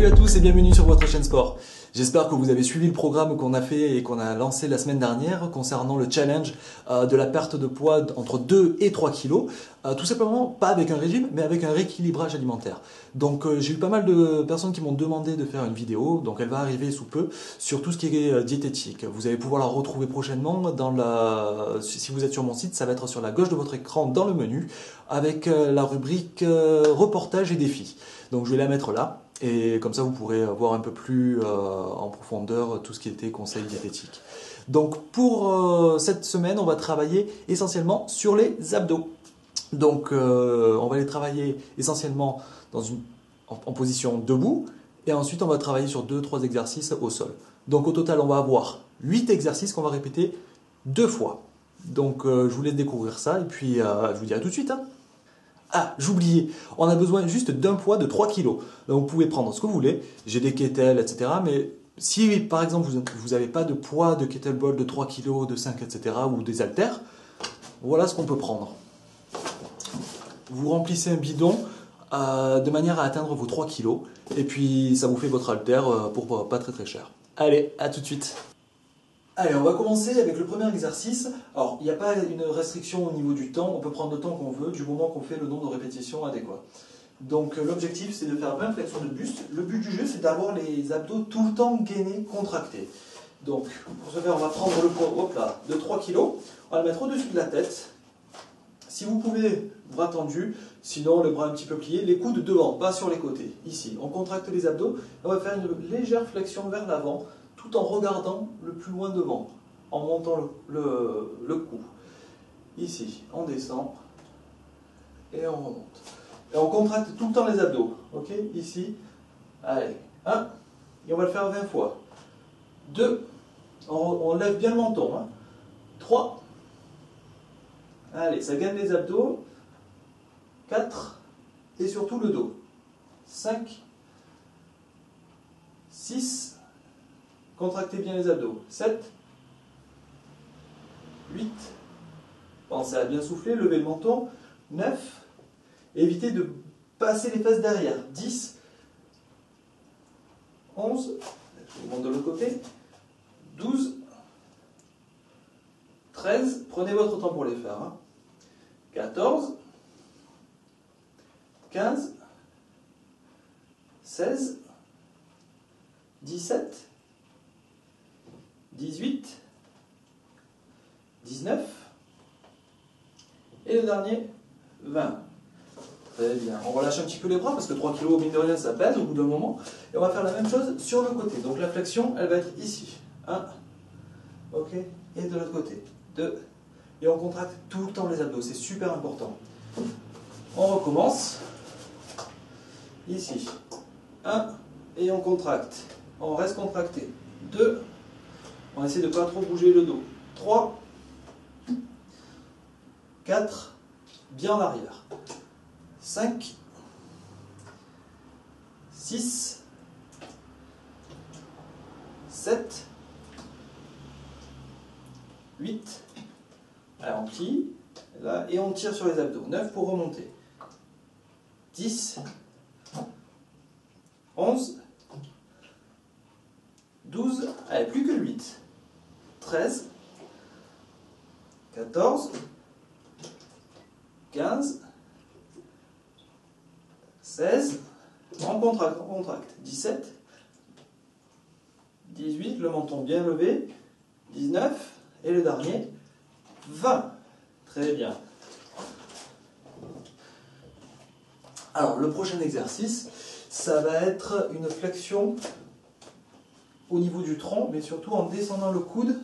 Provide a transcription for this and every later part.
Salut à tous et bienvenue sur votre chaîne sport. J'espère que vous avez suivi le programme qu'on a fait et qu'on a lancé la semaine dernière concernant le challenge de la perte de poids entre 2 et 3 kilos. Tout simplement, pas avec un régime, mais avec un rééquilibrage alimentaire. Donc j'ai eu pas mal de personnes qui m'ont demandé de faire une vidéo, donc elle va arriver sous peu, sur tout ce qui est diététique. Vous allez pouvoir la retrouver prochainement si vous êtes sur mon site, ça va être sur la gauche de votre écran dans le menu, avec la rubrique reportage et défis. Donc je vais la mettre là. Et comme ça, vous pourrez voir un peu plus en profondeur tout ce qui était conseils diététiques. Donc pour cette semaine, on va travailler essentiellement sur les abdos. Donc on va les travailler essentiellement en position debout. Et ensuite, on va travailler sur 2-3 exercices au sol. Donc au total, on va avoir 8 exercices qu'on va répéter 2 fois. Donc je vous laisse découvrir ça et puis je vous dis à tout de suite. Ah, j'oubliais, on a besoin juste d'un poids de 3 kg. Donc vous pouvez prendre ce que vous voulez, j'ai des kettlebells, etc. Mais si par exemple vous n'avez pas de poids de kettlebell de 3 kg, de 5, etc. ou des haltères, voilà ce qu'on peut prendre. Vous remplissez un bidon de manière à atteindre vos 3 kg. Et puis ça vous fait votre haltère pour pas très cher. Allez, à tout de suite. Allez, on va commencer avec le premier exercice. Alors, il n'y a pas une restriction au niveau du temps, on peut prendre le temps qu'on veut, du moment qu'on fait le nombre de répétitions adéquat. Donc, l'objectif, c'est de faire 20 flexions de buste. Le but du jeu, c'est d'avoir les abdos tout le temps gainés, contractés. Donc, pour ce faire, on va prendre le poids de 3 kg, on va le mettre au-dessus de la tête. Si vous pouvez, bras tendus, sinon le bras un petit peu plié, les coudes devant, pas sur les côtés. Ici, on contracte les abdos, on va faire une légère flexion vers l'avant, tout en regardant le plus loin devant, en montant le cou. Ici, on descend et on remonte. Et on contracte tout le temps les abdos. Ok? Ici, allez, 1, et on va le faire 20 fois. 2, on lève bien le menton. 3, allez, ça gagne les abdos. 4, et surtout le dos. 5, 6, contractez bien les abdos. 7, 8, pensez à bien souffler, levez le menton. 9, évitez de passer les fesses derrière. 10, 11, je vous montre de l'autre côté. 12, 13, prenez votre temps pour les faire. 14, 15, 16, 17, 18, 19, et le dernier, 20. Très bien. On relâche un petit peu les bras parce que 3 kg, mine de rien, ça pèse au bout d'un moment. Et on va faire la même chose sur le côté. Donc la flexion, elle va être ici. 1, ok, et de l'autre côté. 2, et on contracte tout le temps les abdos. C'est super important. On recommence. Ici. 1, et on contracte. On reste contracté. 2, on essaie de ne pas trop bouger le dos. 3, 4, bien en arrière. 5, 6, 7, 8, allez, on plie, là, et on tire sur les abdos. 9 pour remonter. 10, 11, 12, allez, plus que 8. 13, 14, 15, 16, on contracte, 17, 18, le menton bien levé, 19, et le dernier, 20. Très bien. Alors, le prochain exercice, ça va être une flexion au niveau du tronc, mais surtout en descendant le coude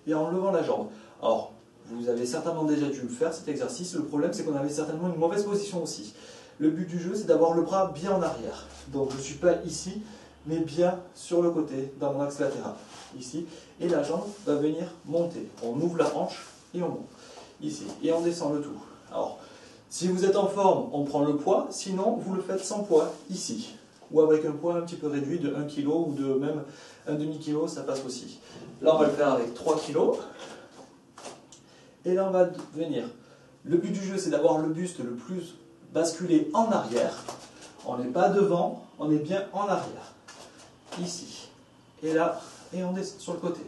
et en levant la jambe. Alors, vous avez certainement déjà dû le faire, cet exercice. Le problème, c'est qu'on avait certainement une mauvaise position aussi. Le but du jeu, c'est d'avoir le bras bien en arrière. Donc, je ne suis pas ici, mais bien sur le côté, dans mon axe latéral. Ici. Et la jambe va venir monter. On ouvre la hanche et on monte. Ici. Et on descend le tout. Alors, si vous êtes en forme, on prend le poids. Sinon, vous le faites sans poids, ici. Ou avec un poids un petit peu réduit de 1 kg ou de même un demi-kilo, ça passe aussi. Là, on va le faire avec 3 kg. Et là, on va venir. Le but du jeu, c'est d'avoir le buste le plus basculé en arrière. On n'est pas devant, on est bien en arrière. Ici. Et là, et on descend sur le côté.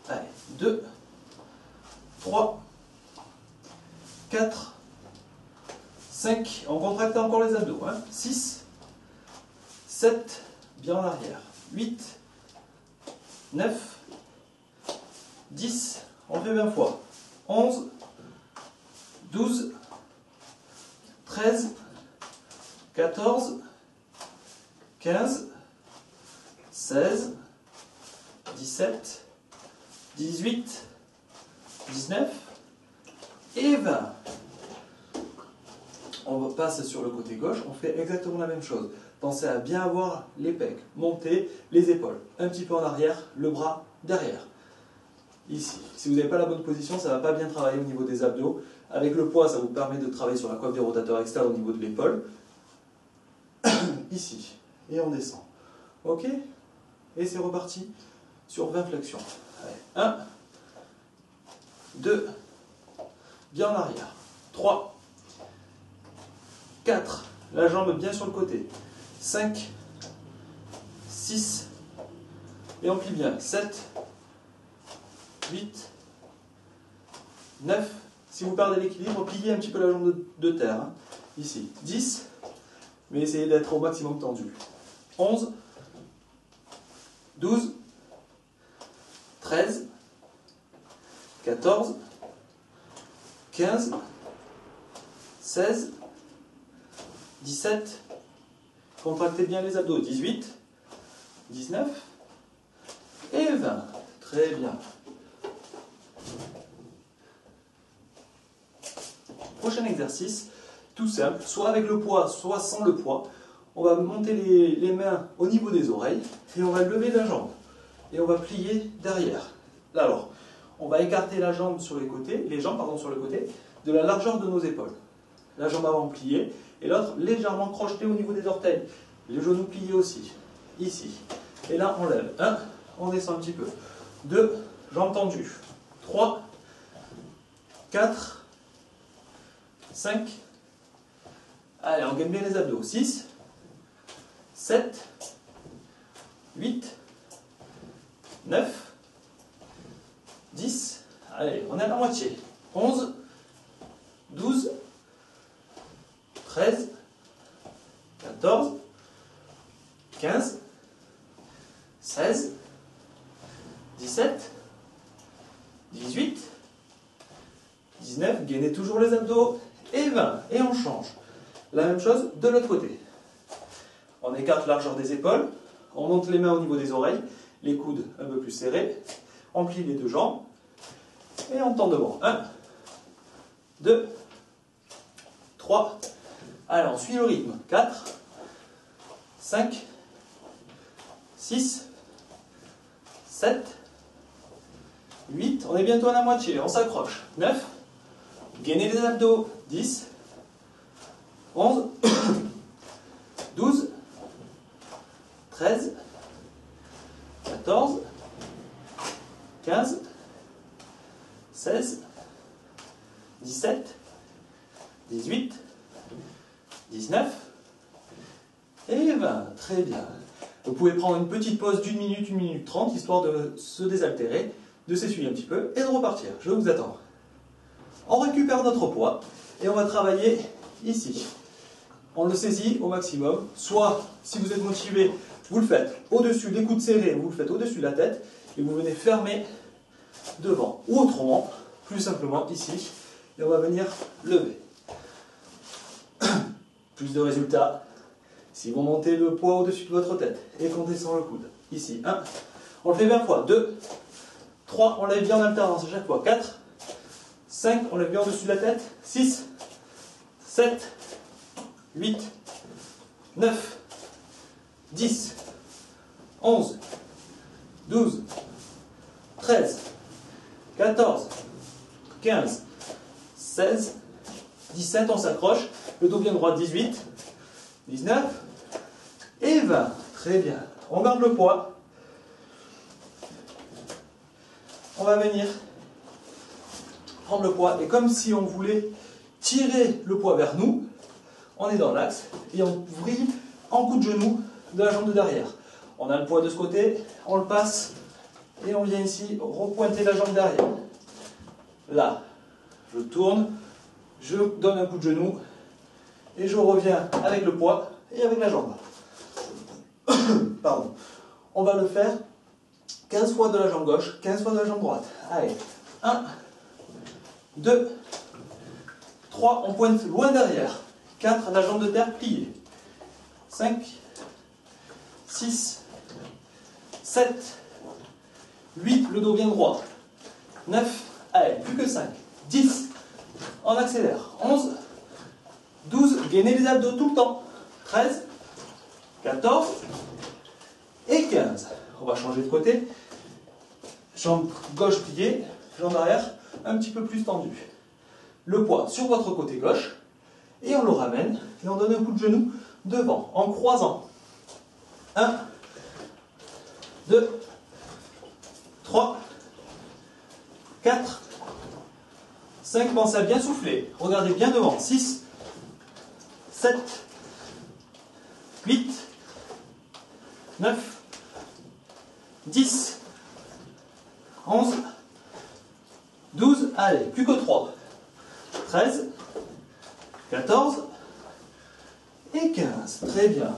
Allez, 2, 3, 4, 5, on contracte encore les abdos, 6, 7, bien en arrière, 8, 9, 10, on fait 20 fois, 11, 12, 13, 14, 15, 16, 17, 18, 19 et 20. On passe sur le côté gauche, on fait exactement la même chose. Pensez à bien avoir les pecs, monter les épaules, un petit peu en arrière, le bras derrière. Ici, si vous n'avez pas la bonne position, ça ne va pas bien travailler au niveau des abdos. Avec le poids, ça vous permet de travailler sur la coiffe des rotateurs externes au niveau de l'épaule. Ici, et on descend. Ok? Et c'est reparti sur 20 flexions. Allez, 1, 2, bien en arrière, 3, 4, la jambe bien sur le côté, 5, 6, et on plie bien, 7, 8, 9, si vous perdez l'équilibre, pliez un petit peu la jambe de terre, ici, 10, mais essayez d'être au maximum tendu, 11, 12, 13, 14, 15, 16, 17, contractez bien les abdos, 18, 19 et 20. Très bien. Prochain exercice, tout simple, soit avec le poids, soit sans le poids. On va monter les mains au niveau des oreilles et on va lever la jambe. Et on va plier derrière. Là, alors, on va écarter la jambe sur les côtés, les jambes pardon, sur le côté, de la largeur de nos épaules. La jambe avant pliée et l'autre légèrement crochetée au niveau des orteils. Les genoux pliés aussi. Ici. Et là, on lève. 1, on descend un petit peu. 2, jambes tendues. 3, 4, 5. Allez, on gagne bien les abdos. 6, 7, 8, 9, 10, allez, on est à la moitié. 11, 12, 13, 14, 15, 16, 17, 18, 19, gainez toujours les abdos, et 20. Et on change. La même chose de l'autre côté. On écarte la largeur des épaules, on monte les mains au niveau des oreilles, les coudes un peu plus serrés, on plie les deux jambes, et on tend devant. 1, 2, 3, allez, on suit le rythme. 4, 5, 6, 7, 8, on est bientôt à la moitié, on s'accroche. 9, gainez les abdos. 10, 11, 12, 13, 14, 15, 16, 17, 18, 19 et 20. Très bien. Vous pouvez prendre une petite pause d'1 minute 30, histoire de se désaltérer, de s'essuyer un petit peu et de repartir. Je vous attends. On récupère notre poids et on va travailler ici. On le saisit au maximum. Soit, si vous êtes motivé, vous le faites au-dessus, les coudes serrés, vous le faites au-dessus de la tête et vous venez fermer devant. Ou autrement, plus simplement ici, et on va venir lever. Plus de résultats si vous montez le poids au-dessus de votre tête et qu'on descend le coude. Ici, 1, on le fait 20 fois. 2, 3, on lève bien en alternance à chaque fois. 4, 5, on lève bien au-dessus de la tête. 6, 7, 8, 9, 10, 11, 12, 13, 14, 15, 16, 17, on s'accroche, le dos bien droit, 18, 19 et 20. Très bien. On garde le poids. On va venir prendre le poids et comme si on voulait tirer le poids vers nous, on est dans l'axe et on vrille en coup de genou de la jambe de derrière. On a le poids de ce côté, on le passe et on vient ici repointer la jambe derrière. Là, je tourne, je donne un coup de genou et je reviens avec le poids et avec la jambe. Pardon. On va le faire 15 fois de la jambe gauche, 15 fois de la jambe droite. Allez, 1, 2, 3, on pointe loin derrière. 4, la jambe de terre pliée. 5, 6, 7, 8, le dos bien droit. 9, allez, plus que 5. 10, on accélère. 11, 12, gainez les abdos tout le temps. 13, 14 et 15. On va changer de côté. Jambe gauche pliée, jambe arrière un petit peu plus tendue. Le poids sur votre côté gauche et on le ramène et on donne un coup de genou devant en croisant. 1, 2, 3, 4, 5, pensez à bien souffler. Regardez bien devant. 6, 7, 8, 9, 10, 11, 12, allez, plus que 3, 13, 14 et 15. Très bien.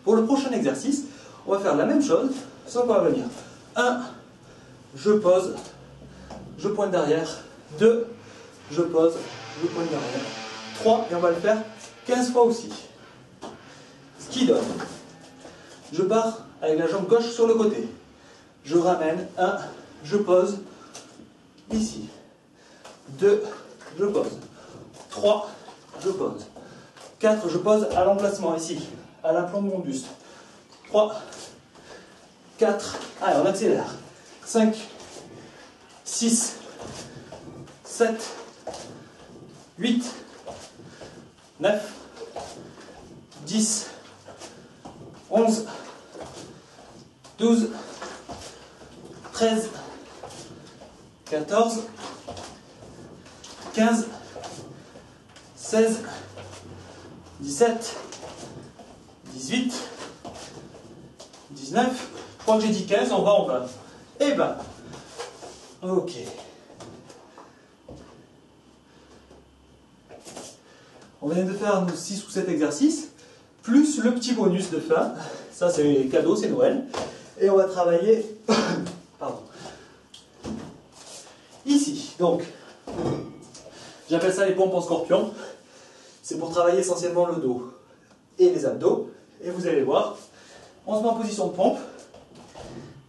Pour le prochain exercice, on va faire la même chose, sauf qu'on va venir. 1, je pose, je pointe derrière. 2, je pose, je pointe derrière. 3, et on va le faire 15 fois aussi. Ce qui donne, je pars avec la jambe gauche sur le côté. Je ramène. 1, je pose, ici. 2, je pose. 3, je pose. 4, je pose à l'emplacement, ici, à l'aplomb de mon buste. 3, 4, allez, on accélère. 5, 6, 7, 8, 9, 10, 11, 12, 13, 14, 15, 16, 17, 18, 19, je crois que j'ai dit 15, on va en 20. Et 20. Ok. On vient de faire nos 6 ou 7 exercices, plus le petit bonus de fin. Ça, c'est cadeau, c'est Noël. Et on va travailler pardon, ici. Donc, j'appelle ça les pompes en scorpion. C'est pour travailler essentiellement le dos et les abdos. Et vous allez voir, on se met en position de pompe.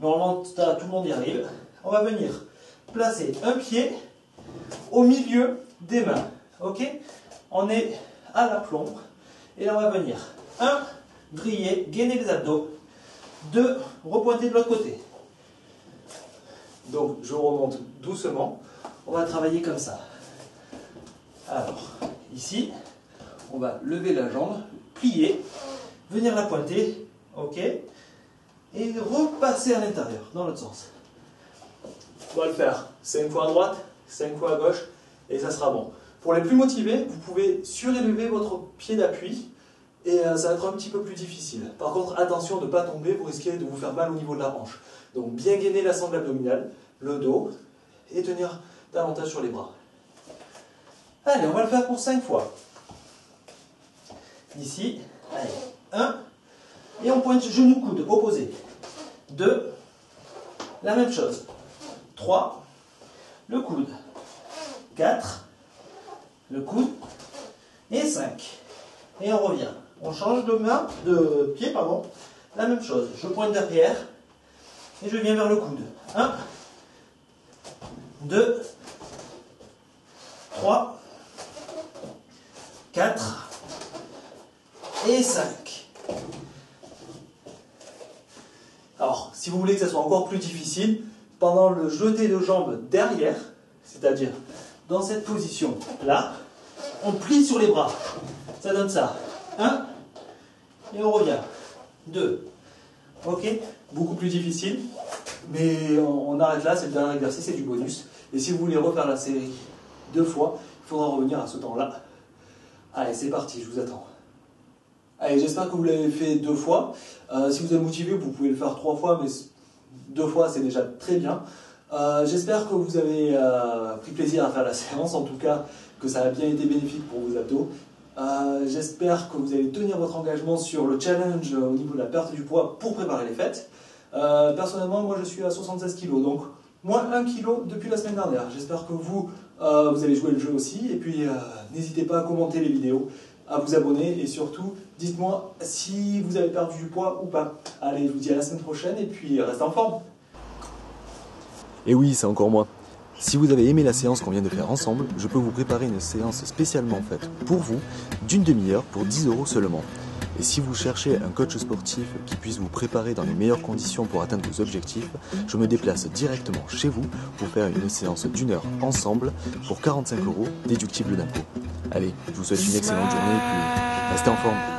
Normalement, tout le monde y arrive. On va venir placer un pied au milieu des mains. Ok? On est à l'aplomb. Et là, on va venir 1, vriller, gainer les abdos. 2, repointer de l'autre côté. Donc, je remonte doucement. On va travailler comme ça. Alors, ici, on va lever la jambe, plier, venir la pointer. Ok? Et repasser à l'intérieur, dans l'autre sens. On va le faire 5 fois à droite, 5 fois à gauche, et ça sera bon. Pour les plus motivés, vous pouvez surélever votre pied d'appui, et ça va être un petit peu plus difficile. Par contre, attention de ne pas tomber, vous risquez de vous faire mal au niveau de la hanche. Donc bien gainer la sangle abdominale, le dos, et tenir davantage sur les bras. Allez, on va le faire pour 5 fois. Ici, allez, 1, et on pointe genou coude opposé. 2, la même chose. 3, le coude. 4, le coude. Et 5. Et on revient. On change de pied, pardon. La même chose. Je pointe derrière et je viens vers le coude. 1, 2, 3, 4 et 5. Alors, si vous voulez que ça soit encore plus difficile, pendant le jeté de jambes derrière, c'est-à-dire dans cette position-là, on plie sur les bras. Ça donne ça. 1, et on revient. 2. Ok? Beaucoup plus difficile, mais on arrête là, c'est le dernier exercice, c'est du bonus. Et si vous voulez refaire la série 2 fois, il faudra revenir à ce temps-là. Allez, c'est parti, je vous attends. Allez, j'espère que vous l'avez fait 2 fois. Si vous êtes motivé, vous pouvez le faire 3 fois, mais 2 fois, c'est déjà très bien. J'espère que vous avez pris plaisir à faire la séance, en tout cas que ça a bien été bénéfique pour vos abdos. J'espère que vous allez tenir votre engagement sur le challenge au niveau de la perte du poids pour préparer les fêtes. Personnellement, moi je suis à 76 kg, donc moins 1 kg depuis la semaine dernière. J'espère que vous allez jouer le jeu aussi. Et puis n'hésitez pas à commenter les vidéos, à vous abonner et surtout dites-moi si vous avez perdu du poids ou pas. Allez, je vous dis à la semaine prochaine et puis restez en forme. Et oui, c'est encore moi. Si vous avez aimé la séance qu'on vient de faire ensemble, je peux vous préparer une séance spécialement faite pour vous, d'une demi-heure pour 10 € seulement. Et si vous cherchez un coach sportif qui puisse vous préparer dans les meilleures conditions pour atteindre vos objectifs, je me déplace directement chez vous pour faire une séance d'1 heure ensemble pour 45 € déductible d'impôt. Allez, je vous souhaite une excellente journée et puis restez en forme.